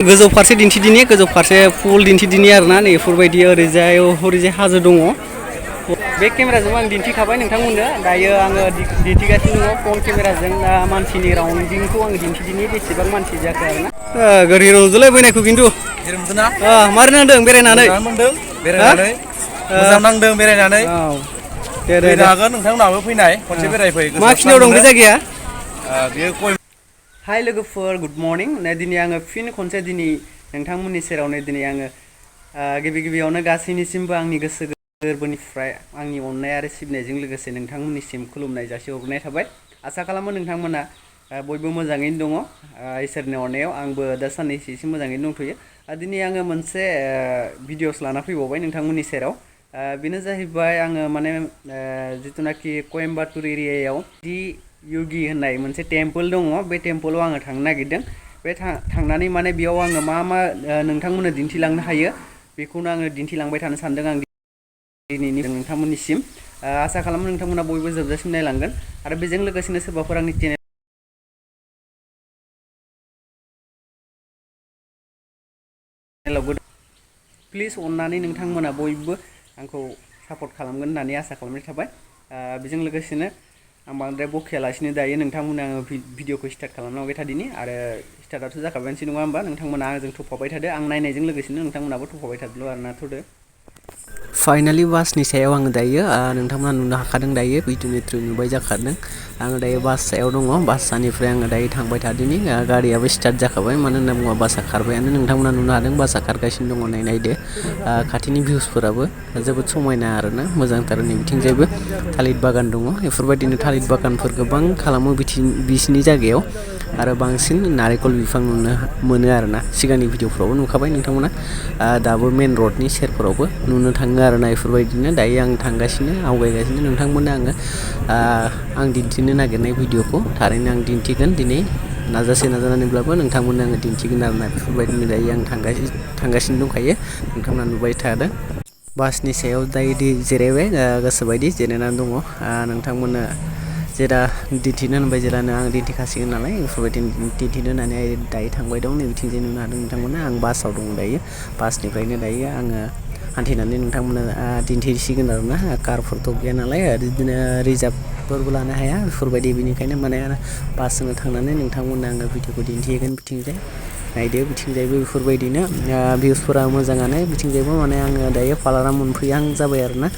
गोजौ फारसे दिन्थिदिनि गोजौ फारसे फुल दिन्थिदिनि आरोना नै बेफोरबायदि ओरैजाय हाजो दङ बे केमेराजों आं दिन्थिखाबाय नोंथांमोननो दायो आङो दिन्थिगासिनो दङ फ्रन्ट केमेराजों मानसिनि राउन्डिंखौ आङो दिन्थिदिनि बेसेबां मानसि जाखो आरोना गारि रंजोलाय बैनायखौ खिन्थु मारै नांदों बेरायनानै मोजां नांदों बेरायनानै फैनो हागोन नोंथांमोनहाबो फैनाय खनसे बेरायफै मा खिनियाव दं बे जायगाया बेयो हाय लोगोफोर गुड मर्निं दिनै आङो फिन खनसे दिनै नोंथांमोननि सेरावनो दिनै आङो गिबियावनो गासैनिसिमबो आंनि गोसो गोरबोनिफ्राय आंनि अननाय आरो सिबिनायजों लोगोसे नोंथांमोननिसिम खुलुमनाय जासिहरनाय थाबाय आसा खालामो नोंथांमोना बयबो मोजाङैनो दङ इसोरनि अननायाव आंबो दा साननैसो एसे मोजाङैनो दंथ'यो दिनै आङो मोनसे भिडिअस लाना फैबावबाय नोंथांमोननि सेराव बेनो जाहैबाय आङो माने जिथुनाखि कयेम्बाटुर एरियायाव योगी होननाय मोनसे टेम्पोल दङ बे टेम्पोलाव आङो थांनो नागिरदों बे थांनानै माने बेयाव आङो मा नोंथांमोननो दिन्थिलांनो हायो बेखौनो आङो दिन्थिलांबाय थानो सानदों आं दिनैनि नोंथांमोननिसिम आसा खालामो नोंथांमोना बयबो जोबजासिम नायलांगोन आरो बेजों लोगोसेनो सोरबाफोर आंनि चेनेलाव प्लिज अननानै नोंथांमोना बयबो आंखौ सापर्ट खालामगोन होननानै आसा खालामनाय थाबाय बेजों लोगोसेनो आं बांद्राय बखियालासिनो दायो नोंथांमोना आङो भिडिअखौ स्टार्ट खालामलांबाय थादिनि आरो स्टार्टआथ' जाखाबायानोसै नङा होमबा नोंथांमोना आंजों थफाबाय थादो आं नायनायजों लोगोसेनो नोंथांमोनाबो थफाबाय थादोल' आरोना थ'दो फाइनालि बासनि सायाव आङो दायो नोंथांमोना नुनो हाखादों दायो भिडिअनि थ्रु नुबाय जाखादों आङो दायो बास सायाव दङ बास सानिफ्राय आङो दायो थांबाय थादोंनि गारियाबो स्टार्ट जाखाबाय मानो होनना बुङोबा बासआ खारबायानो नोंथांमोना नुनो हादों बासआ खारगासिनो दङ नायदो खाथिनि भिउसफोराबो जोबोद समायना आरोना मोजांथार नै बिथिंजायबो थालिर बागान दङ बेफोरबायदिनो थालिर बागानफोर गोबां खालामो बिसिनि जायगायाव आरो बांसिन नारेंखल बिफां नुनो मोनो आरोना सिगांनि भिडिअफ्रावबो नुखाबाय नोंथांमोना दाबो मेन रडनि सेरफोरावबो नुनो थाङो आरोना बेफोरबायदिनो दायो आं थांगासिनो आवगायगासिनो नोंथांमोननो आं दिन्थिनो नागिरनाय भिडिअखौ थारैनो आं दिन्थिगोन दिनै नाजानानैब्लाबो नोंथांमोननो आङो दिन्थिगोन आरोना बेफोरबायदिनो दायो आं थांगासिनो दंखायो नोंथांमोना नुबाय थादों बासनि सायाव दायो जिरायबाय गोसोबायदि जिरायनानै दङ नोंथांमोननो जेरा दिन्थिनो होनबाय जेरानो आं दिन्थिखासिगोन नालाय बेफोरबायदिनो दिन्थिनो होननानै दायो थांबाय दं नै बिथिंजाय नुनो हादों नोंथांमोना आं बासाव दङ दायो बासनिफ्रायनो दायो आङो हान्थिनानै नोंथांमोना दिन्थिसिगोन आरोना कारफोरथ' गैया नालाय बिदिनो रिजार्भफोरबो लानो हाया बेफोरबायदि बेनिखायनो माने बासजोंनो थांनानै नोंथांमोननो आङो भिडिअखौ दिन्थिहैगोन बिथिंजाय नायदो बिथिंजायबो बेफोरबायदिनो भिउसफोरा मोजाङानो बिथिंजायबो माने आङो दायो पालाराम मोनफैहां जाबाय आरोना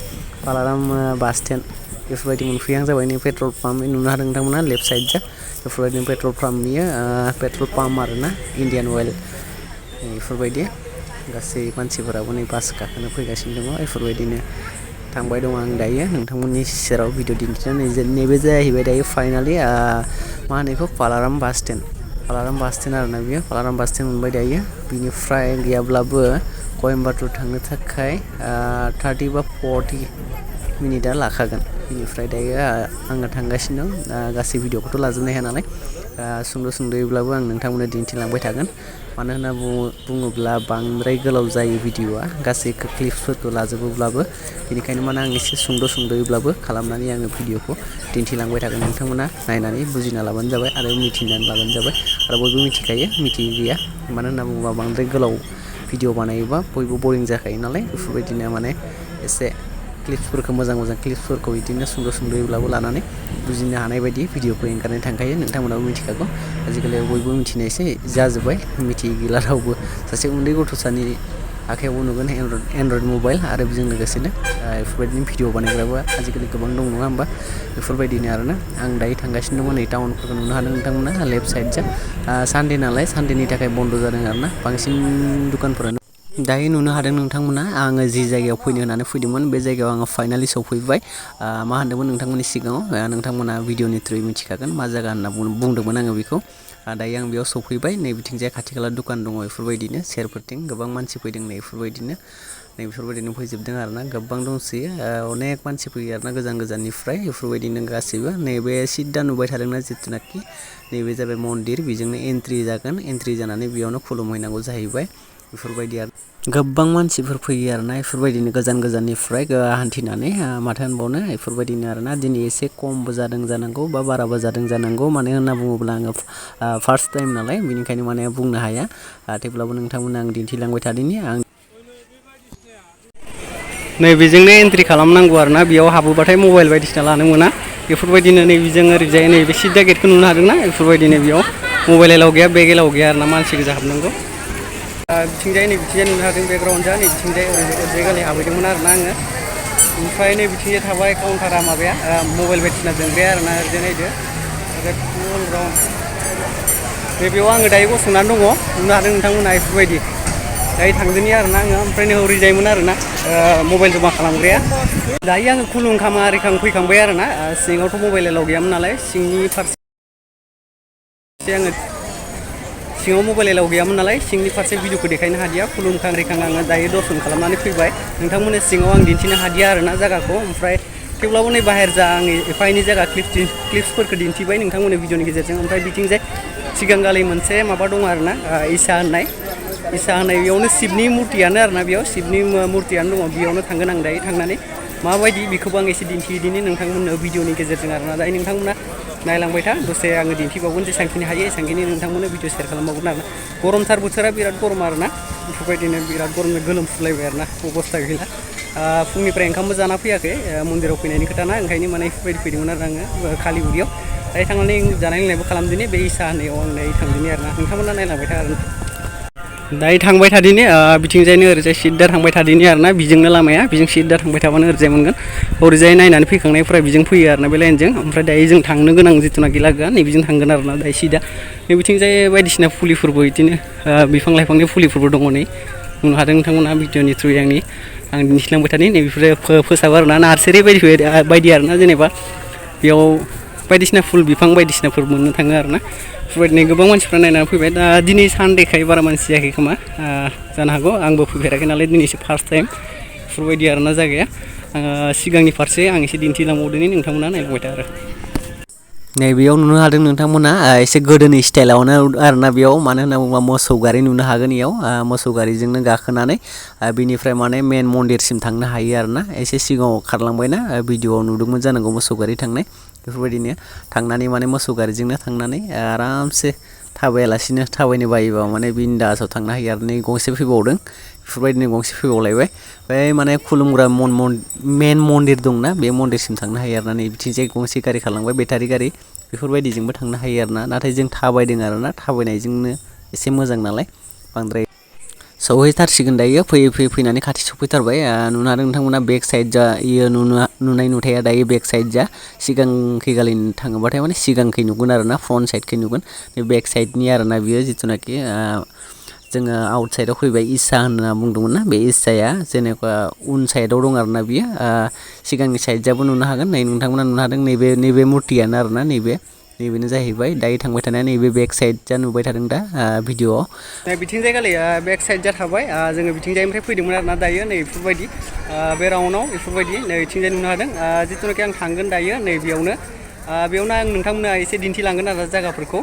पालाराम बास स्टेन्ड बेफोरबायदि मोनफैहां जाबाय नै पेट्रल पाम्प नुनो हादों नोंथांमोना लेफ्ट साइडजों बेफोरबायदिनो पेट्रल पाम्प नुयो पेट्रल पाम्प आरोना इन्डियान अइल बेफोरबायदि गासै मानसिफोराबो नै बास गाखोनो फैगासिनो दङ बेफोरबायदिनो थांबाय दं आं दायो नोंथांमोननि सेराव भिडिअ दिन्थिनानै नैबे जाहैबाय दायो फाइनालि मा होनो बेखौ पालाराम बास स्टेन्ड आरोना बियो पालाराम बास स्टेन्ड मोनबाय दायो बिनिफ्राय गैयाब्लाबो कयेम्बाटुर थांनो थाखाय 30 बा 40 मिनिटआ लाखागोन बिनिफ्राय दायो आङो थांगासिनो दं गासै भिडिअखौथ' लाजोबनो हाया नालाय सुंद'यैब्लाबो आं नोंथांमोननो दिन्थिलांबाय थागोन मानो होनना बुङोब्ला बांद्राय गोलाव जायो भिडिअआ गासै क्लिप्सफोरखौ लाजोबोब्लाबो बेनिखायनो माने आं एसे सुंद'यैब्लाबो खालामनानै आङो भिडिअखौ दिन्थिलांबाय थागोन नोंथांमोना नायनानै बुजिना लाबानो जाबाय आरो मिथिनानै लाबानो जाबाय आरो बयबो मिथिखायो मिथियै गैया मानो होनना बुङोब्ला बांद्राय गोलाव भिडिअ बानायोबा बयबो बरिं जाखायो नालाय बेफोरबायदिनो माने एसे क्लिप्सफोरखौ मोजां क्लिप्सफोरखौ बिदिनो सुंद'यैब्लाबो लानानै बुजिनो हानाय बायदि भिडिअखौ एंगारनाय थांखायो नोंथांमोनाबो मिथिखागौ आजिखालि बयबो मिथिनायसै जाजोब्बाय मिथियै गैला रावबो सासे उन्दै गथ'सानि आखाइयावबो नुगोन एन्ड्रइड मबाइल आरो बेजों लोगोसेनो बेफोरबायदिनो भिडिअ बानायग्राबो आजिखालि गोबां दं नङा होमबा बेफोरबायदिनो आरोना आं दायो थांगासिनो दङ नै टाउनफोरखौ नुनो हादों नोंथांमोना लेफ्ट साइडजों सानडे नालाय सानडेनि थाखाय बन्द' जादों आरोना बांसिन दुखानफोरानो दायो नुनो हादों नोंथांमोना आङो जि जायगायाव फैनो होननानै फैदोंमोन बे जायगायाव आङो फाइनालि सौफैबाय मा होनदोंमोन नोंथांमोननि सिगाङाव नोंथांमोना भिडिअनि थ्रुयै मिथिखागोन मा जायगा होनना बुंदोंमोन आङो बेखौ दायो आं बेयाव सौफैबाय नै बिथिंजाय खाथि खाला दुखान दङ बेफोरबायदिनो सेरफोरथिं गोबां मानसि फैदों नै बेफोरबायदिनो फैजोबदों आरोना गोबां दंसोयो अनेक मानसि फैयो आरोना गोजान गोजाननिफ्राय बेफोरबायदिनो गासैबो नैबे सिदा नुबाय थादोंना जिथुनाखि नैबे जाबाय मन्दिर बेजोंनो एन्ट्रि जागोन एन्ट्रि जानानै बेयावनो खुलुमहैनांगौ जाहैबाय बेफोरबायदि आरो गोबां मानसिफोर फैयो आरोना बेफोरबायदिनो गोजान गोजाननिफ्राय हान्थिनानै माथो होनबावनो बेफोरबायदिनो आरोना दिनै एसे खमबो जादों जानांगौ बा बाराबो जादों जानांगौ मानो होनना बुङोब्ला आङो फार्स्ट टाइम नालाय बेनिखायनो माने बुंनो हाया थेवब्लाबो नोंथांमोननो आं दिन्थिलांबाय थादोंनि आं नैबेजोंनो एन्ट्रि खालामनांगौ आरोना बेयाव हाबोबाथाय मबाइल बायदिसिना लानो मोना बेफोरबायदिनो नैबेजों ओरैजाय नैबे सिदा गेटखौ नुनो हादोंना बेफोरबायदिनो बेयाव मबाइल एलाव गैया बेग एलाव गैया आरोना मानसि गोजा हाबनांगौ बिथिंजाय नै बिथिंजाय नुनो हादों बेकग्राउन्ड जा नै बिथिंजाय ओरैजाय गालि हाबैदोंमोन आरोना आङो ओमफ्राय नै बिथिंजाय थाबाय काउन्टारा माबाया मबाइल बायदिसिना दोनग्राया आरोना ओरैजाय नायदो ओरैजाय फुल राउन्ड नैबेयाव आङो दायो गसंनानै दङ नुनो हादों नोंथांमोना बेफोरबायदि दायो थांदोनि आरोना आङो ओमफ्राय नै ओरैजायमोन आरोना मबाइल जमा खालामग्राया दायो आङो खुलुमखामा आरिखां फैखांबाय आरोना सिङावथ' मबाइल एलाव गैयामोन नालाय सिंनि फारसे आङो सिङाव मबाइल एलाव गैयामोन नालाय सिंनि फारसे भिडिअखौ देखायनो हादिया खुलुमखां रिखां आङो दायो दर्शन खालामनानै फैबाय नोंथांमोननो सिङाव आं दिन्थिनो हादिया आरोना जायगाखौ ओमफ्राय थेवब्लाबो नै बाहेर जा आं एफा एनै जायगा क्लिप्सफोरखौ दिन्थिबाय नोंथांमोननो भिडिअनि गेजेरजों ओमफ्राय बिथिंजाय सिगांगालि मोनसे माबा दं आरोना इसा होननाय बेयावनो शिबनि मुरथियानो आरोना बेयाव शिबनि मुरथियानो दङ बेयावनो थांगोन आं दायो थांनानै माबायदि बेखौबो आं एसे दिन्थिदिनि नोंथांमोननो भिडिअनि गेजेरजों आरोना दायो नोंथांमोना नायलांबाय था दसे आङो दिन्थिबावगोन जेसांखिनि हायो एसांखिनि नोंथांमोननो भिडिअ शेयार खालामबावगोन आरोना गरमथार बोथोरा बिराद गरम आरोना बेफोरबायदिनो बिराद गरमजों गोलोमफ्रुलायबाय आरोना अबस्था गैला फुंनिफ्राय ओंखामबो जाना फैयाखै मन्दिराव फैनायनि खोथा ना ओंखायनो माने बेफोरबायदि फैदोंमोन आरो आङो खालिगुरियाव दायो थांनानै जानाय लोंनायबो खालामदिनि बे इसा होननायाव आं दायो थांदिनि आरोना नोंथांमोना नायलांबाय था आरोना दायो थांबाय थादिनि बिथिंजायनो ओरैजाय सिद्दा थांबाय थादिनि आरोना बिजोंनो लामाया बिजों सिद्दा थांबाय थाबानो ओरैजाय मोनगोन ओरैजाय नायनानै फैखांनायफोरा बिजों फैयो आरोना बे लाइनजों ओमफ्राय दायो जों थांनो गोनां जिथुनाखि लागा नैबिजों थांगोन आरोना दायो सिदा नै बिथिंजाय बायदिसिना फुलिफोरबो बिदिनो बिफां लाइफांनि फुलिफोरबो दङ नै बुंनो हादों नोंथांमोना भिडिअनि थ्रुयै आं दिन्थिलांबाय थानि नै बेफोरो फोसाबो आरोना नार्सारि बायदि आरोना जेनेबा बेयाव बायदिसिना फुल बिफां बायदिसिनाफोर मोननो थाङो आरोना बेफोरबायदिनो गोबां मानसिफ्रा नायनानै फैबाय दा दिनै सानदेखखाय बारा मानसि जायाखै खोमा जानो हागौ आंबो फैफेराखै नालाय दिनैसो फार्स्ट टाइम बेफोरबायदि आरोना जायगाया सिगांनि फारसे आं एसे दिन्थिलांबावदोनि नोंथांमोना नायलांबाय था आरो नैबेयाव नुनो हादों नोंथांमोना एसे गोदोनि स्टाइलावनो आरोना बेयाव मानो होनना बुङोबा मोसौ गारि नुनो हागोन इयाव मोसौ गारिजोंनो गाखोनानै बिनिफ्राय माने मेन मन्दिरसिम थांनो हायो आरोना एसे सिगाङाव खारलांबायना भिडिअआव नुदोंमोन जानांगौ मोसौ गारि थांनाय बेफोरबायदिनो थांनानै माने मोसौ गारिजोंनो थांनानै आरामसे थाबायालासिनो थाबायनो बायोबा माने बिन्दासाव थांनो हायो आरो नै गंसे फैबावदों बेफोरबायदिनो गंसे फैबावलायबाय बै माने खुलुमग्रा मेन मन्दिर दंना बे मन्दिरसिम थांनो हायो आरोना नै बिथिंजाय गंसे गारि खारलांबाय बेटारि गारि बेफोरबायदिजोंबो थांनो हायो आरोना नाथाय जों थाबायदों आरोना थाबायनायजोंनो एसे मोजां नालाय बांद्राय सौहैथारसिगोन दायो फैनानै खाथि सफैथारबाय नुनो हादों नोंथांमोना बेक साइड जा इयो नुनाय नुथाया दायो बेक साइड जा सिगांखैगालि थाङोबाथाय माने सिगांखै नुगोन आरोना फ्रन्ट साइडखै नुगोन बे बेक साइडनि आरोना बियो जिथुनाखि जोङो आउट साइडआव फैबाय इसा होनना बुंदोंमोन ना बे इसाया जेनेबा उन साइडआव दं आरोना बियो सिगांनि साइडजाबो नुनो हागोन नै नोंथांमोना नुनो हादों नैबे मुरथियानो आरोना नैबेनो जाहैबाय दायो थांबाय थानाया नैबे बेक साइड जा नुबाय थादों दा भिडिअआव बिथिंजाय गालि बेक साइड जा थाबाय जोङो बिथिंजायनिफ्राय फैदोंमोन आरोना दायो नै बेफोरबायदि बे राउन्डआव बेफोरबायदि नै बिथिंजाय नुनो हादों जिथुनाखि आं थांगोन दायो नै बेयावनो आं नोंथांमोननो एसे दिन्थिलांगोन आरो जायगाफोरखौ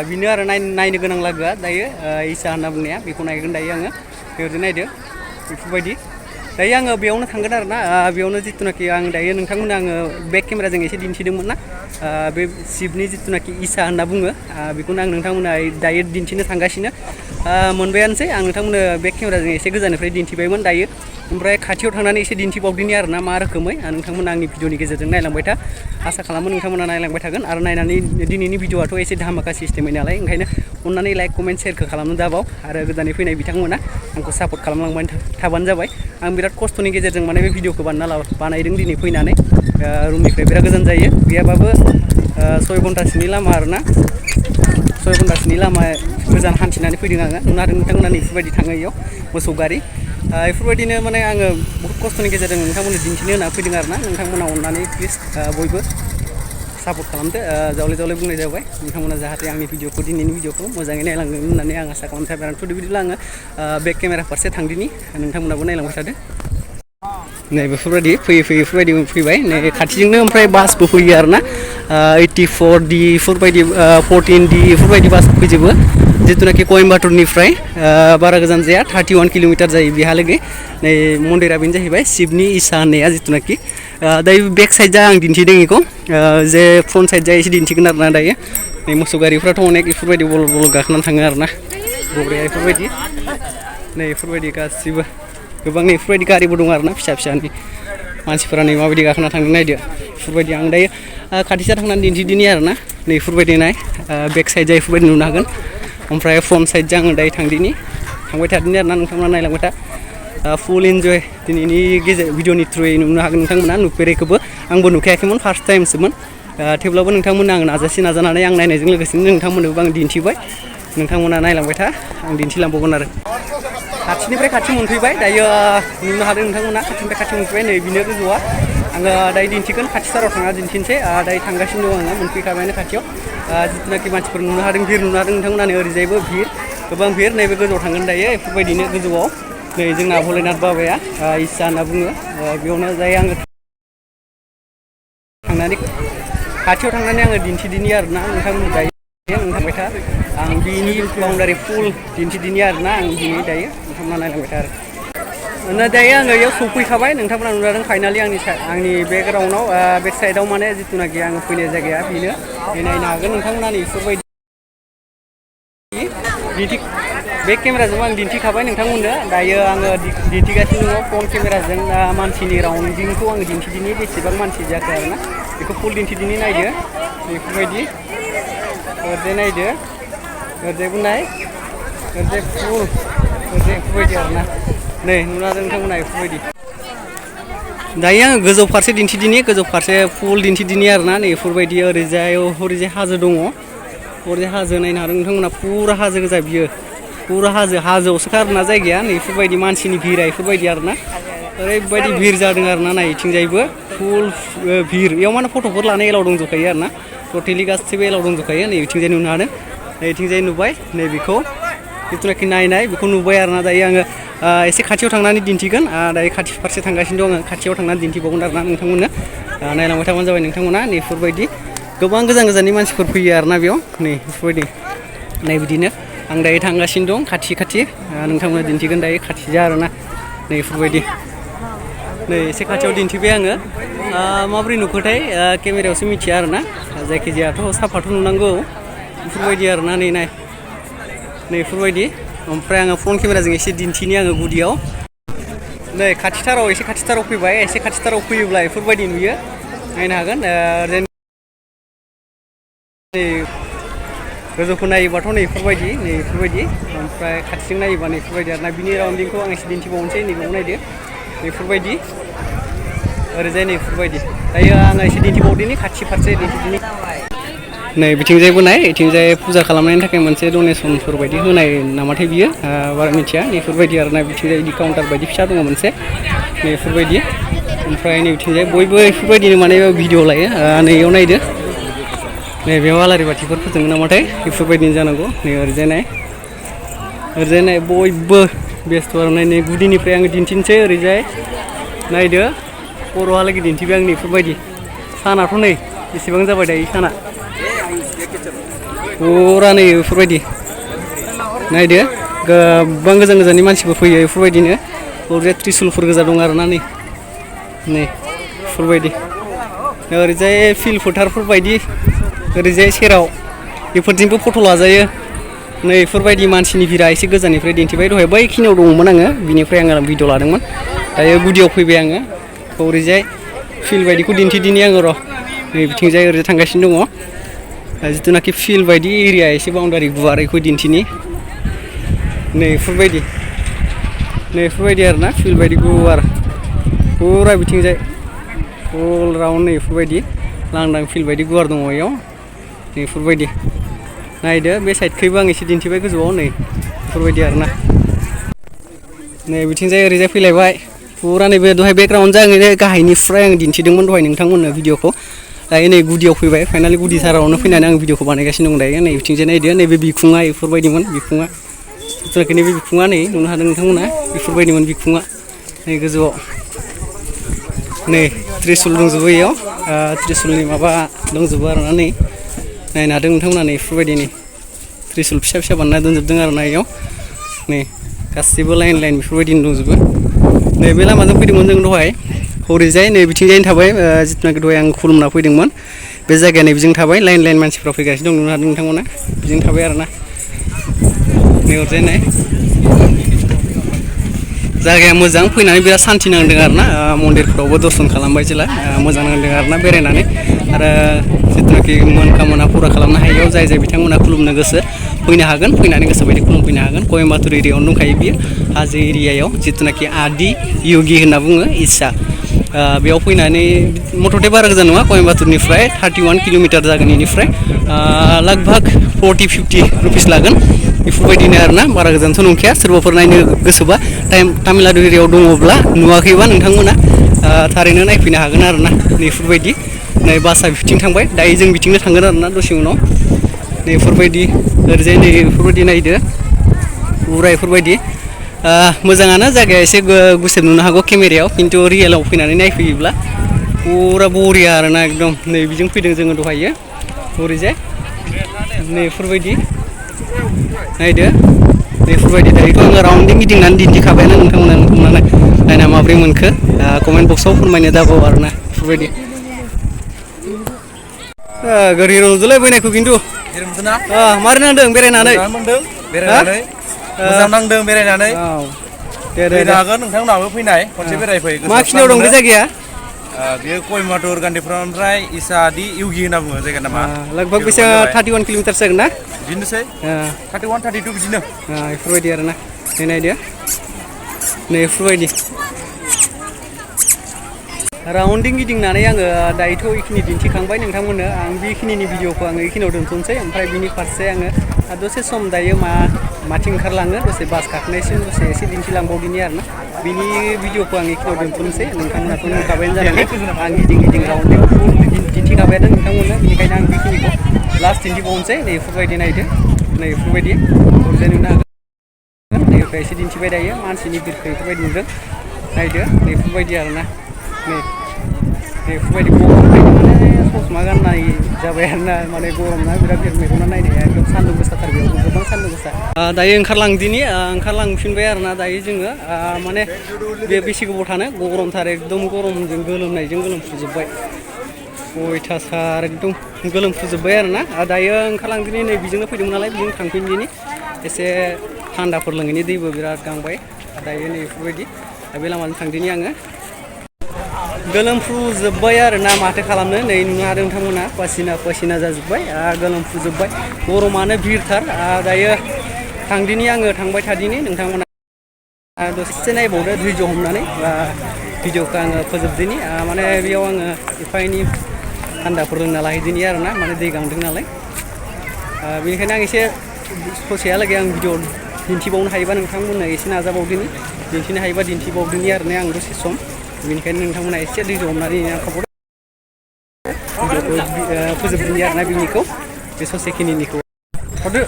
बेनो आरो नायनो गोनां लागोआ दायो इसा होनना बुंनाया बेखौ नायगोन दायो आङो बेयावनो नायदो बेफोरबायदि दायो आङो बेयावनो थांगोन आरोना बेयावनो जिथुनाखि आं दायो नोंथांमोननो आङो बेक केमेराजों एसे दिन्थिदोंमोन ना बे शिबनि जिथुनाखि इसा होनना बुङो बेखौनो आं नोंथांमोननो दायो दिन्थिनो थांगासिनो मोनबायानोसै आं नोंथांमोननो बेक केमेराजों एसे गोजाननिफ्राय दिन्थिबायमोन दायो ओमफ्राय खाथियाव थांनानै एसे दिन्थिबावदिनि आरोना मा रोखोमै नोंथांमोना आंनि भिडिअनि गेजेरजों नायलांबाय था आसा खालामो नोंथांमोना नायलांबाय थागोन आरो नायनानै दिनैनि भिडिअआथ' एसे धामाका सिस्टेमै नालाय ओंखायनो अननानै लाइक कमेन्ट शेयारखौ खालामनो दाबाव आरो गोदानै फैनाय बिथांमोना आंखौ सापर्ट खालामलांबाय थाबानो जाबाय आं बिराद खस्थ'नि गेजेरजों माने बे भिडिअखौ बानायदों दिनै फैनानै रुमनिफ्राय बिराद गोजान जायो गैयाबाबो 6 घन्टासोनि लामा आरोना 6 घन्टासोनि लामा गोजान हान्थिनानै फैदों आङो नुनो हादों नोंथांमोना बेफोरबायदि थाङो इयाव मोसौ गारि बेफोरबायदिनो माने आङो बहुत खस्थ'नि गेजेरजों नोंथांमोननो दिन्थिनो होना फैदों आरोना नोंथांमोना अननानै प्लिज बयबो सापर्ट खालामदो जावले बुंनाय जाबाय नोंथांमोना जाहाथे आंनि भिडिअखौ दिनैनि भिडिअखौ मोजाङै नायलांगोन होननानै आं आसा खालामनाय थाबाय आरो बिदिब्ला आङो बेक केमेरा फारसे थांदिनि नोंथांमोनाबो नायलांबाय थादो नै बेफोरबायदि फैयै बेफोरबायदि फैबाय नै खाथिजोंनो ओमफ्राय बासबो फैयो आरोना 84D इफोरबायदि 14D इफोरबायदि बास फैजोबो जितुनाखि कयम्बाटुरनिफ्राय बारा गोजान जाया 31 किल'मिटार जायो बेहालागै नै मन्दिरा बेनो जाहैबाय शिबनि इसा होननाया जितुनाखि दायो बेक साइडजा आं दिन्थिदों बेखौ जे फ्रन्ट साइडजा एसे दिन्थिगोन आरोना दायो नै मोसौ गारिफ्राथ' अनेक इफोरबायदि बल बल गाखोनानै थाङो आरोना गग्राया इफोरबायदि नै इफोरबायदि गासिबो गोबां नै इफोरबायदि गारिबो दं आरोना फिसा फिसानि मानसिफोरा नै माबायदि गाखोना थांदों नायदो इफोरबायदि आं दायो खाथिजा थांनानै दिन्थिदिनि आरोना नै इफोरबायदि नाय बेक साइडजा इफोरबायदि नुनो हागोन ओमफ्राय फ्रन्ट साइडजा आङो दायो थांदिनि थांबाय थादिनि आरोना नोंथांमोना नायलांबाय था फुल इन्जय दिनैनि गेजेर भिडिअनि थ्रुयै नुनो हागोन नोंथांमोना नुफेरैखौबो आंबो नुखायाखैमोन फार्स्ट टाइमसोमोन थेवब्लाबो नोंथांमोना आं नाजानानै आं नायनायजों लोगोसेनो नोंथांमोननोबो आं दिन्थिबाय नोंथांमोना नायलांबाय था आं दिन्थिलांबावगोन आरो खाथिनिफ्राय खाथि मोनफैबाय दायो नुनो हादों नोंथांमोना खाथिनिफ्राय खाथि मोनफैबाय नै बिनो गोजौआ आङो दायो दिन्थिगोन खाथिथाराव थांना दिन्थिनोसै दायो थांगासिनो दं आङो मोनफैखाबायानो खाथियाव जिथुनाखि मानसिफोर नुनो हादों भिर नुनो हादों नोंथांमोना नै ओरैजायबो भिर गोबां भिर नैबे गोजौआव थांगोन दायो बेफोरबायदिनो गोजौआव नै जोंना भलेनाथ बाबाया इसा होनना बुङो बेयावनो जायो आङो थांनानै खाथियाव थांनानै आङो दिन्थिदिनि आरोना नोंथांमोन दायो थांबाय था आं बिनि बाउन्डारि फुल दिन्थिदिनि आरोना आं दिनै दायो नोंथांमोना नायलांबाय था आरो दायो आङो बेयाव सौफैखाबाय नोंथांमोना नुदों फाइनालि आंनि बेकग्राउन्डआव बेक साइडआव माने जिथुनाखि आङो फैनाय जायगाया बेनो नायनो हागोन नोंथांमोना बेफोरबायदि बे केमेराजों आं दिन्थिखाबाय नोंथांमोननो दायो आङो दिन्थिगासिनो दङ फ्रन्ट केमेराजों मानसिनि राउन्डिंखौ आङो दिन्थिदिनि बेसेबां मानसि जाखो आरोना बेखौ फुल दिन्थिदिनि नायदो बेफोरबायदि ओरैजाय नायदो ओरैजायबो नाय ओरैजाय फुल ओरैजाय बेफोरबायदि आरोना नै नुनो हादों नोंथांमोना बेफोरबायदि दायो आङो गोजौ फारसे दिन्थिदिनि गोजौ फारसे फुल दिन्थिदिनि आरोना नै बेफोरबायदि ओरैजाय हाजो दङ ओरैजाय हाजो नायनो हादों नोंथांमोना फुरा हाजो गोजा बियो फुरा हाजोआवसोखा आरोना जायगाया नै बेफोरबायदि मानसिनि भिरा बेफोरबायदि आरोना ओरैबायदि भिर जादों आरोना नाय इथिंजायबो फुल भिर बेयाव माने फट'फोर लानाय एलाव दंजोबखायो आरोना टटेलि गासिबो एलाव दंजोबखायो नै इथिंजाय नुनो हादों नै इथिंजाय नुबाय नै बेखौ जिथुनाखि नायनाय बेखौ नुबाय आरोना दायो आङो एसे खाथियाव थांनानै दिन्थिगोन दायो खाथि फारसे थांगासिनो दं आङो खाथियाव थांनानै दिन्थिबावगोन आरोना नोंथांमोननो नायलांबाय थाबानो जाबाय नोंथांमोना नै बेफोरबायदि गोबां गोजान गोजाननि मानसिफोर फैयो आरोना बेयाव नै बेफोरबायदि नै बिदिनो आं दायो थांगासिनो दं खाथि नोंथांमोना दिन्थिगोन दायो खाथिजा आरोना नै बेफोरबायदि नै एसे खाथियाव दिन्थिबाय आङो माबोरै नुखोथाय केमेरायावसो मिथिया आरोना जायखिजायाथ' साफाथ' नुनांगौ बेफोरबायदि आरोना नै बेफोरबायदि ओमफ्राय आङो फ्रन्ट केमेराजों एसे दिन्थिनि आङो गुदियाव नै एसे खाथिथाराव फैबाय एसे खाथिथाराव फैयोब्ला बेफोरबायदि नुयो नायनो हागोन गोजौखौ नायोबाथ' नै बेफोरबायदि ओमफ्राय खाथिजों नायोबा नै बेफोरबायदि आरोना बिनि राउन्डिंखौ आं एसे दिन्थिबावनोसै नैबाव नायदो बेफोरबायदि ओरैजाय नै बेफोरबायदि दायो आङो एसे दिन्थिबावदिनि खाथि फारसे दिन्थिदिनि नै बिथिंजायबो नाय इथिंजाय फुजा खालामनायनि थाखाय मोनसे डनेसनफोर बायदि होनाय नामाथाय बियो बारा मिथिया बेफोरबायदि आरोना बिथिंजाय बिदि काउन्टार बायदि फिसा दङ मोनसे नै बेफोरबायदि ओमफ्राय नै बिथिंजाय बयबो बेफोरबायदिनो माने भिडिअ लायो नैयाव नायदो नै बेयाव आलारि बाथिफोर फोजोङो नामाथाय बेफोरबायदिनो जानांगौ नै ओरैजाय नाय बयबो बेस्थ' आरो नै गुदिनिफ्राय आङो दिन्थिनोसै ओरैजाय नायदो खर'हालागै दिन्थिबाय आं बेफोरबायदि सानाथ' नै बेसेबां जाबाय दायो साना फुरा नै बेफोरबायदि नायदो गोबां गोजान गोजाननि मानसिफोर फैयो बेफोरबायदिनो ओरैजाय त्रिसुलफोर गोजा दं आरोना नै बेफोरबायदि ओरैजाय फिल्ड फोथारफोर बायदि ओरैजाय सेराव बेफोरजोंबो फट' लाजायो नै बेफोरबायदि मानसिनि भिरा एसे गोजाननिफ्राय दिन्थिबाय दहाय बैखिनियाव दङमोन आङो बिनिफ्राय आङो भिडिअ लादोंमोन दायो गुदियाव फैबाय आङो ओरैजाय फिल्ड बायदिखौ दिन्थिदिनि आङो र' नै बिथिंजाय ओरैजाय थांगासिनो दङ जिथुनाखि फिल्ड बायदि एरिया एसे बाउन्डारि गुवार बेखौ दिन्थिनि नै बेफोरबायदि आरोना फिल्ड बायदि गुवार फुरा बिथिंजाय फुल राउन्ड नै बेफोरबायदि लांदां फिल्ड बायदि गुवार दङ बेयाव नै बेफोरबायदि नायदो बे साइडखैबो आं एसे दिन्थिबाय गोजौआव नै बेफोरबायदि आरोना नै बिथिंजाय ओरैजाय फैलायबाय फुरा नैबे दहाय बेकग्राउन्डजों आङो गाहायनिफ्राय आं दिन्थिदोंमोन दहाय नोंथांमोननो भिडिअखौ दायो नै गुदियाव फैबाय फाइनालि गुदि थारावनो फैनानै आं भिडिअखौ बानायगासिनो दं दायो नै बिथिंजाय नायदो नैबे बिखुङा बेफोरबायदिमोन बिखुङा जिथुनाखि नैबे बिखुङा नै नुनो हादों नोंथांमोना बेफोरबायदिमोन बिखुङा नै गोजौआव नै त्रिसुल दंजोबो बेयाव त्रिशुलनि माबा दंजोबो आरोना नै नायनो हादों नोंथांमोना नै बेफोरबायदि नै त्रिशुल फिसा फिसा बानायना दोनजोबदों आरोना इयाव नै गासिबो लाइन लाइन बेफोरबायदिनो दंजोबो नै बे लामाजों फैदोंमोन जों दहाय हरैजाय नै बिथिंजायनो थाबाय जिथुनाखि दहाय आं खुलुमना फैदोंमोन बे जायगाया नै बिजों थाबाय लाइन लाइन मानसिफ्रा फैगासिनो दं नुनो हादों नोंथांमोना बिजों थाबाय आरोना नै हरजाय नाय जायगाया मोजां फैनानै बिराद सान्थि नांदों आरोना मन्दिरफ्रावबो दर्शन खालामबाय जेला मोजां नांदों आरोना बेरायनानै आरो जिथुनाखि मोनखामना फुरा खालामनो हायैयाव जाय जाय बिथांमोना खुलुमनो गोसो फैनो हागोन फैनानै गोसो बायदि खुलुमफैनो हागोन कयम्बाटुर एरियायावनो दंखायो बियो हाजो एरियायाव जिथुनाखि आदि योगी होनना बुङो इस्सा बेयाव फैनानै मथथे बारा गोजान नङा कयम्बाटुरनिफ्राय 31 किल'मिटार जागोन इनिफ्राय लगभग 40-50 रुपिस लागोन बेफोरबायदिनो आरोना बारा गोजानथ' नंखाया सोरबाफोर नायनो गोसोबा तामिलनाडु एरियायाव दङब्ला नुवाखैबा नोंथांमोना थारैनो नायफैनो हागोन आरोना बेफोरबायदि नै बासआ बिथिं थांबाय दायो जों बिथिंनो थांगोन आरोना दसे उनाव नैफोरबायदि ओरैजाय नै बेफोरबायदि नायदो पुरा बेफोरबायदि मोजाङानो जायगाया एसे गुसेब नुनो हागौ केमेरायाव खिन्थु रियेलाव फैनानै नायफैयोब्ला पुरा बरिया आरोना एकदम नै बिजों फैदों जोङो दहायो ओरैजाय नै बेफोरबायदि नायदो बेफोरबायदि दायोथ' आङो राउन्डिं गिदिंनानै दिन्थिखाबायानो नोंथांमोना नायना माब्रै मोनखो कमेन्ट बक्सआव फोरमायनो दाबाव आरोना बेफोरबायदि गारि रंजोलाय फैनायखौ खिन्थु मारै नांदों बेरायनानै बेरायनानै मोजां नांदों बेरायनानै फैनो हागोन नोंथांमोनाबो फैनाय खनसे बेरायफै मा खिनियाव दं बे जायगाया बेयो कयम्बाटुर गान्धीपुरनिफ्राय इसादि योगी होनना बुङो जायगा नामा लगभग बेसेबां 31 किल'मिटार जागोन ना बिदिनोसै 31-32 बिदिनो बेफोरबायदि आरोना नै नायदो नै बेफोरबायदि राउन्डिं गिदिंनानै आङो दायोथ' बेखिनि दिन्थिखांबाय नोंथांमोननो आं बेखिनिनि भिडिअखौ आङो बेखिनियाव दोनथ'नोसै ओमफ्राय बिनि फारसे आङो दसे सम दायो माथिं ओंखारलाङो दसे बास गाखोनायसिम दसे एसे दिन्थिलांबावदिनि आरोना बिनि भिडिअखौ आं बेखिनियाव दोनथ'नोसै नोंथांमोनाथ' नुखाबायानो जानांगौ आं गिदिं गिदिं राउन्डिं दिन्थिखाबायानो नोंथांमोननो बेनिखायनो आं बेखिनिखौ लास्ट दिन्थिबावनोसै नै बेफोरबायदि नायदो नै बेफोरबायदि हरजाय नुनो हागोन नैनिफ्राय एसे दिन्थिबाय दायो मानसिनि भिरखौ बेफोरबायदि नुदों नायदो बेफोरबायदि आरोना नै बेफोरबायदि गरम माने ससमा गाननाय जाबाय आरोना माने गरमना बिराद मेगना नायनाया एकदम सान्दुं गोसाथार बेयावबो गोबां सान्दुं गोसा दायो ओंखारलांफिनबाय आरोना दायो जोङो माने बे बेसे गोबाव थानो गरमथार एकदम गरमजों गोलोमनायजों गोलोमफुजोब्बाय अयथासार एकदम गोलोमफुजोब्बाय आरोना दायो ओंखारलांदिनि नै बिजोंनो फैदोंमोन नालाय बिजों थांफिनदिनि एसे थान्दाफोर लोङैनि दैबो बिराद गांबाय दायो नै बेफोरबायदि बे लामाजों थांदिनि आङो गोलोमफ्रुजोब्बाय आरोना माथो खालामनो नै नुनो हादों नोंथांमोना पासिना जाजोब्बाय गोलोमफ्रुजोब्बाय गरमानो भिरथार दायो थांदिनि आङो थांबाय थादिनि नोंथांमोना दसे नायबावदो धैर्य हमनानै भिडिअखौ आङो फोजोबदिनि माने बेयाव आङो एफा एनै थान्दाफोर लोंना लाहैदिनि आरोना माने दै गांदों नालाय बेनिखायनो आं एसे ससेहालागै आं भिडिअ दिन्थिबावनो हायोबा नोंथांमोननो एसे नाजाबावदिनि दिन्थिनो हायोबा दिन्थिबावदिनि आरोना आं दसे सम बेनिखायनो नोंथांमोना एसे धैर्य हमनानै आंखौबो फोजोबदिनि आरोना बिनिखौ बे ससेखिनिनिखौ हरदो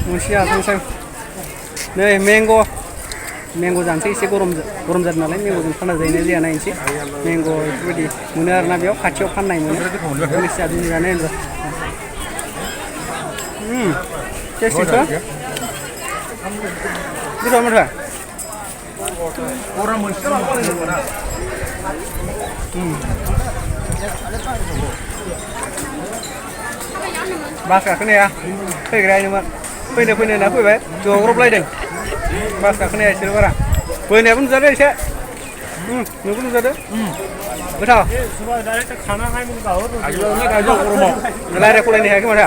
मोनसे आथोंसै नै मेंग' जानोसै एसे गरम जादों नालाय मेंग'जों थान्दा जायोना जाया नायनोसै मेंग' बेफोरबायदि मोनो आरोना बेयाव खाथियाव फाननाय मोनो जानो जानो टेस्टिखौ गोथाव मोनथार बास गाखोनाया फैग्रायानोमोन फैनो होनना फैबाय जग्रबलायदों बास गाखोनाया एसे बारा फैनायाबो नुजादो एसे नोंबो नुजादो गोथाव रायज्लायखलायनो हायाखै माथो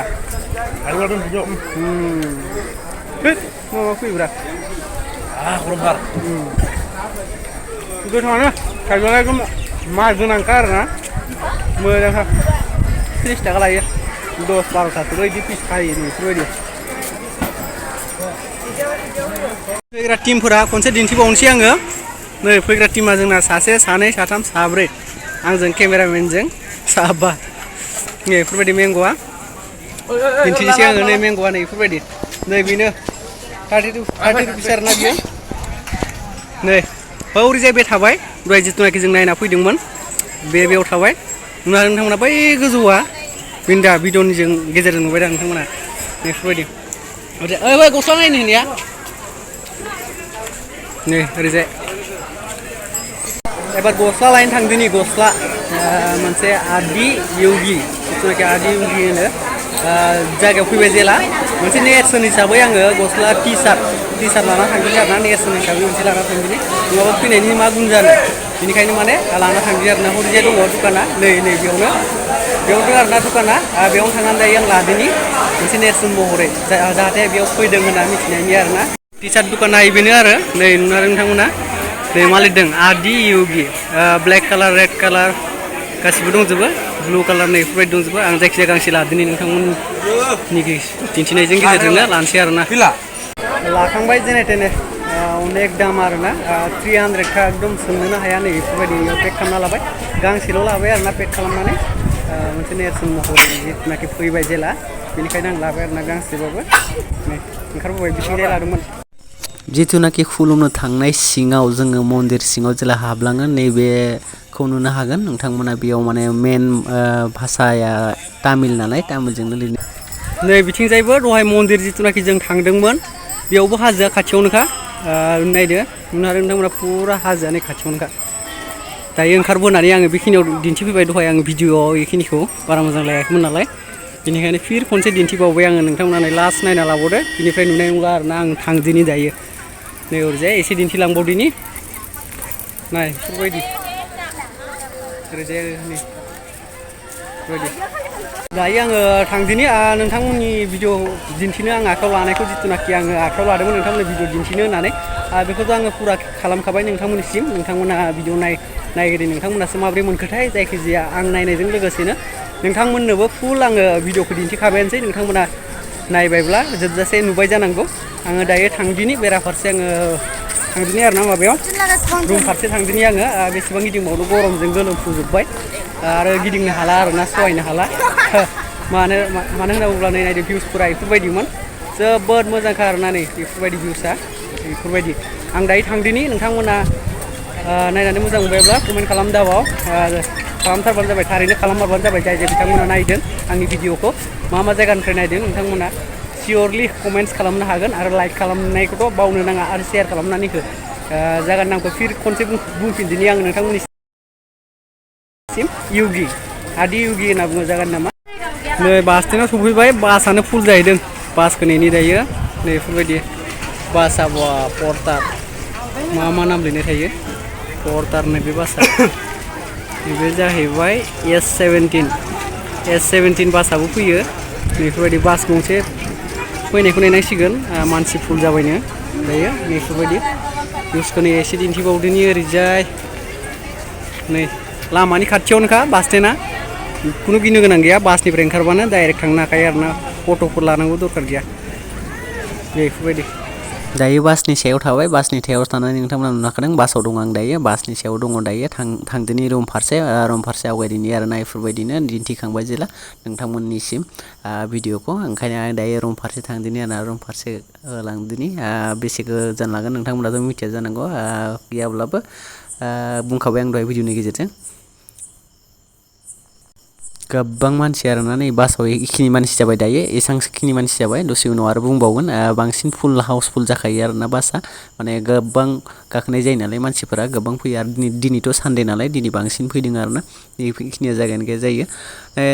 माबा फैब्रा गरमथार गोथावानो थाइजौआ एकदम मार गोनांखा आरोना मोजांखा 30 थाखा लायो 10-12थासो बिदि पिस खायो बेफोरबायदि फैग्रा टिमफोरा खनसे दिन्थिबावनोसै आङो नै फैग्रा टिमा जोंना सासे सानै साथाम साब्रै आंजों केमेरामेनजों साबा नै बेफोरबायदि मेंग'आ दिन्थिनोसै आङो नै मेंग'आ नै बेफोरबायदि नै बेनो 30 रुपिस आरोना बियो नै हौरैजाय बे थाबाय दहाय जिथुनाखि जों नायना फैदोंमोन बेयाव थाबाय नुनो हादों नोंथांमोना बै गोजौआ बिन्दा भिडिअ'निजों गेजेरजों नुबाय दा नोंथांमोना बेफोरबायदि ओइ गस्ला नायनो होननाया नै ओरैजाय एबार गस्ला लायनो थांदोनि गस्ला मोनसे आदि योगी जिथुनाखि आदि योगी होनो जायगायाव फैबाय जेला मोनसे नेरसोन हिसाबै आङो गस्ला टि सार्ट लाना थांदों आरोना नेरसोन हिसाबै मोनसे लाना थांदोंनि नङाबा फैनायनि मा गुन जानो बेनिखायनो माने लाना थांदों आरोना हरैजाय दङ दुखाना नै बेयावनो आरोना दुखाना बेयावनो थांनानै दायो आं लादोंनि मोनसे नेरसोन महरै जाहाथे बेयाव फैदों होनना मिथिनायनि आरोना टि सार्ट दुखाना बेनो आरो नै नुनो हादों नोंथांमोना नै मा लिरदों आदि योगी ब्लेक कालार रेड कालार गासिबो दंजोबो ब्लु कालार नै बेफोरबायदि दंजोबो आं जायखिजाया गांसे लादोंनि नोंथांमोननि दिन्थिनायजों गेजेरजोंनो लानोसै आरोना लाखांबाय जेने तेने अनेक दाम आरोना 300 एकदम सोंनोनो हाया नै बेफोरबायदि पेक खालामना लाबाय गांसेल' लाबाय आरोना पेक खालामनानै मोनसे नेरसोन महरै जिथुनाखि फैबाय जेला बेनिखायनो आं लाबाय आरोना गांसेबाबो नै ओंखारबोबाय बिथिंजाय लादोंमोन जिथुनाखि खुलुमनो थांनाय सिङाव जोङो मन्दिर सिङाव जेला हाबलाङो नैबेखौ नुनो हागोन नोंथांमोना बेयाव माने मेन भाषाया तामिल नालाय तामिलजोंनो लिरनाय नै बिथिंजायबो दहाय मन्दिर जिथुनाखि जों थांदोंमोन बेयावबो हाजोआ खाथियावनोखा नायदो नुनो हादों नोंथांमोना फुरा हाजोआनो खाथियावनोखा दायो ओंखारबोनानै आङो बेखिनियाव दिन्थिफैबाय दहाय आङो भिडिअ'आव बेखिनिखौ बारा मोजां लायाखैमोन नालाय बेनिखायनो फिर खनसे दिन्थिबावबाय आङो नोंथांमोना लास्ट नायना लाबावदो बिनिफ्राय नुनाय नंला आरोना आं थांदिनि दायो नै ओरैजाय एसे दिन्थिलांबावदिनि नाय बेफोरबायदि ओरैजाय नै बेफोरबायदि दायो आङो थांदिनि नोंथांमोननि भिडिअ दिन्थिनो आं आखायाव लानायखौ जिथुनाखि आङो आखायाव लादोंमोन नोंथांमोननि भिडिअ दिन्थिनो होननानै बेखौथ' आङो फुरा खालामखाबाय नोंथांमोननिसिम नोंथांमोना भिडिअ नायगिरि नोंथांमोनासो माबोरै मोनखोथाय जायखिजाया आं नायनायजों लोगोसेनो नोंथांमोननोबो फुल आङो भिडिअखौ दिन्थिखाबायानोसै नोंथांमोना नायबायब्ला जोबजासे नुबाय जानांगौ आङो दायो थांदिनि बेराफारसे आङो थांदिनि आरोना माबायाव रुम फारसे थांदिनि आङो बेसेबां गिदिंबावनो गरमजों गोलोमफुजोबबाय आरो गिदिंनो हाला आरोना सहायनो हाला मानो होनना बुङोब्ला नै नायदो भिउसफोरा बेफोरबायदिमोन जोबोद मोजांखा आरोना नै बेफोरबायदि भिउसआ बेफोरबायदि आं दायो थांदिनि नोंथांमोना नायनानै मोजां मोनबायब्ला कमेन्ट खालामदाबाव खालामथारबानो जाबाय थारैनो खालामहरबानो जाबाय जाय बिथांमोना नायदों आंनि भिडिअखौ मा जायगानिफ्राय नायदों नोंथांमोना सियरलि कमेन्ट्स खालामनो हागोन आरो लाइक खालामनायखौथ' बावनो नाङा आरो शेयार खालामनानै हो जायगानि नामखौ फिर खनसे बुंफिनदिनि आं नोंथांमोननिसिम योगी आदि योगी होनना बुङो जायगानि नामा नै बास स्टेन्डआव सफैबाय बासआनो फुल जाहैदों बासखौ नेनि दायो नै बेफोरबायदि बासआ बा पर्टार मा नाम लिरनाय थायो पर्टार नै बे बासआ बे जाहैबाय S17 बासआबो फैयो बेफोरबायदि बास गंसे फैनायखौ नायनांसिगोन मानसि फुल जाबायनो दायो बेफोरबायदि भिउसखौ नै एसे दिन्थिबावदोनि ओरैजाय नै लामानि खाथियावनोखा बास स्टेन्डआ खुनु गिनो गोनां गैया बासनिफ्राय ओंखारबानो डाइरेक्ट थांनो हाखायो आरोना अट'फोर लानांगौ दरखार गैया बेफोरबायदि दायो बासनि सायाव थाबाय बासनि सायाव थानानै नोंथांमोना नुखादों बासाव दं आं दायो बासनि सायाव दङ दायो थांदोनि रुम फारसे आवगायदिनि आरोना बेफोरबायदिनो दिन्थिखांबाय जेला नोंथांमोननिसिम भिडिअखौ ओंखायनो आं दायो रुम फारसे थांदिनि आरोना रुम फारसे लांदिनि बेसे गोजान लागोन नोंथांमोनाथ' मिथिया जानांगौ गैयाब्लाबो बुंखाबाय आं दहाय भिडिअनि गेजेरजों गोबां मानसि आरोना नै बासाव एखिनि मानसि जाबाय दायो एसांखिनि मानसि जाबाय दसे उनाव आरो बुंबावगोन बांसिन फुल हाउसफुल जाखायो आरोना बासआ माने गोबां गाखोनाय जायो नालाय मानसिफोरा गोबां फैयो आरो दिनैथ' सानदे नालाय दिनै बांसिन फैदों आरोना बेखिनिया जायगायानो गैया जायो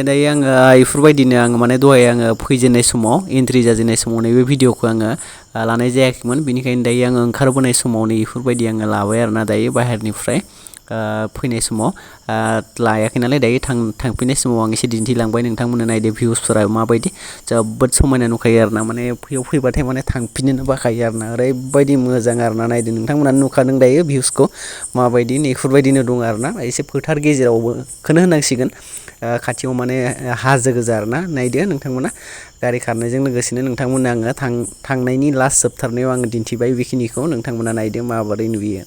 दायो आङो बेफोरबायदिनो आङो माने दहाय आङो फैजेननाय समाव एन्ट्रि जाजेननाय समाव नैबे भिडिअखौ आङो लानाय जायाखैमोन बेनिखायनो दायो आङो ओंखारबोनाय समाव नै बेफोरबायदि आङो लाबाय आरोना दायो बाहेरनिफ्राय फैनाय समाव लायाखै नालाय दायो थांफिननाय समाव आं एसे दिन्थिलांबाय नोंथांमोननो नायदो भिउसफोरा माबायदि जोबोद समायना नुखायो आरोना माने बेयाव फैबाथाय माने थांफिननोनो बाखायो आरोना ओरैबायदि मोजां आरोना नायदो नोंथांमोना नुखादों दायो भिउसखौ माबायदि बेफोरबायदिनो दं आरोना एसे फोथार गेजेरावबोखौनो होनांसिगोन खाथियाव माने हाजो गोजा आरोना नायदो नोंथांमोना गारि खारनायजों लोगोसेनो नोंथांमोननो आङो थांनायनि लास्ट जोबथारनायाव आङो दिन्थिबाय बेखिनिखौ नोंथांमोना नायदो माबोरै नुयो।